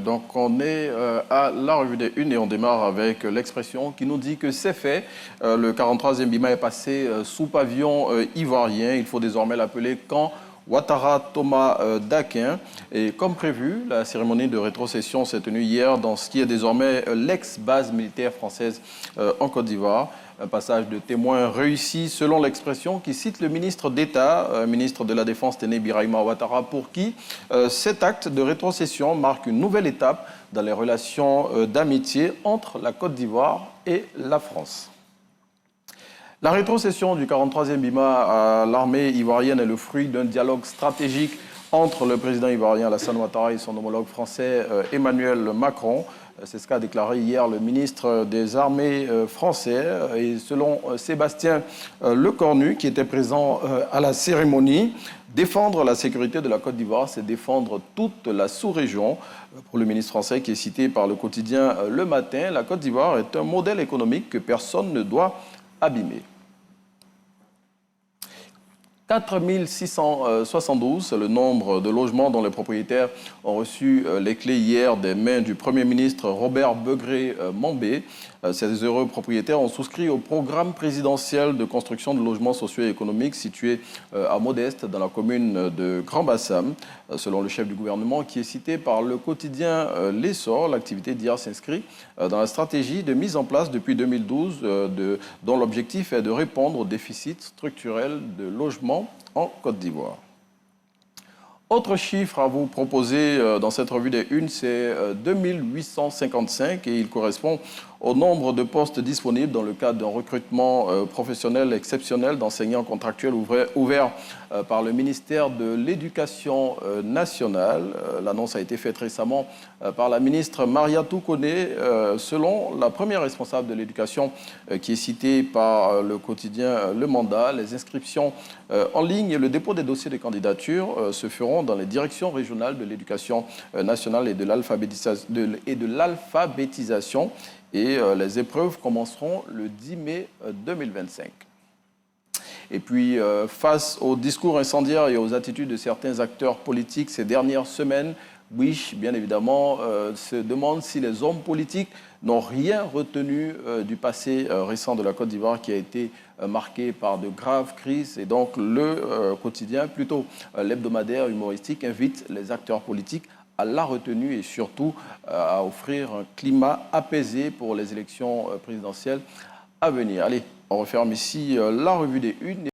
Donc on est à la revue des unes et on démarre avec l'expression qui nous dit que c'est fait. Le 43e Bima est passé sous pavillon ivoirien. Il faut désormais l'appeler camp Ouattara Thomas Dakin. Et comme prévu, la cérémonie de rétrocession s'est tenue hier dans ce qui est désormais l'ex-base militaire française en Côte d'Ivoire. Un passage de témoin réussi selon l'expression qui cite le ministre d'État, ministre de la Défense Téné Birahima Ouattara, pour qui cet acte de rétrocession marque une nouvelle étape dans les relations d'amitié entre la Côte d'Ivoire et la France. La rétrocession du 43e Bima à l'armée ivoirienne est le fruit d'un dialogue stratégique entre le président ivoirien Alassane Ouattara et son homologue français Emmanuel Macron. C'est ce qu'a déclaré hier le ministre des Armées français. Et selon Sébastien Lecornu, qui était présent à la cérémonie, défendre la sécurité de la Côte d'Ivoire, c'est défendre toute la sous-région. Pour le ministre français qui est cité par le quotidien Le Matin, la Côte d'Ivoire est un modèle économique que personne ne doit abîmer. 4 672, c'est le nombre de logements dont les propriétaires ont reçu les clés hier des mains du Premier ministre Robert Begré-Mambé. Ces heureux propriétaires ont souscrit au programme présidentiel de construction de logements socio-économiques situé à Modeste, dans la commune de Grand-Bassam. Selon le chef du gouvernement, qui est cité par le quotidien L'Essor, l'activité d'hier s'inscrit dans la stratégie de mise en place depuis 2012, dont l'objectif est de répondre au déficit structurel de logements en Côte d'Ivoire. Autre chiffre à vous proposer dans cette revue des unes, c'est 2855 et il correspond au nombre de postes disponibles dans le cadre d'un recrutement professionnel exceptionnel d'enseignants contractuels ouvert par le ministère de l'Éducation nationale. L'annonce a été faite récemment par la ministre Mariatou Koné. Selon la première responsable de l'éducation qui est citée par le quotidien Le Mandat, les inscriptions en ligne et le dépôt des dossiers de candidature se feront dans les directions régionales de l'éducation nationale et de l'alphabétisation. Et les épreuves commenceront le 10 mai 2025. Et puis, face aux discours incendiaires et aux attitudes de certains acteurs politiques ces dernières semaines, Bush, bien évidemment, se demande si les hommes politiques n'ont rien retenu du passé récent de la Côte d'Ivoire qui a été marqué par de graves crises. Et donc, le quotidien, plutôt l'hebdomadaire humoristique, invite les acteurs politiques à la retenue et surtout à offrir un climat apaisé pour les élections présidentielles à venir. Allez, on referme ici la revue des unes.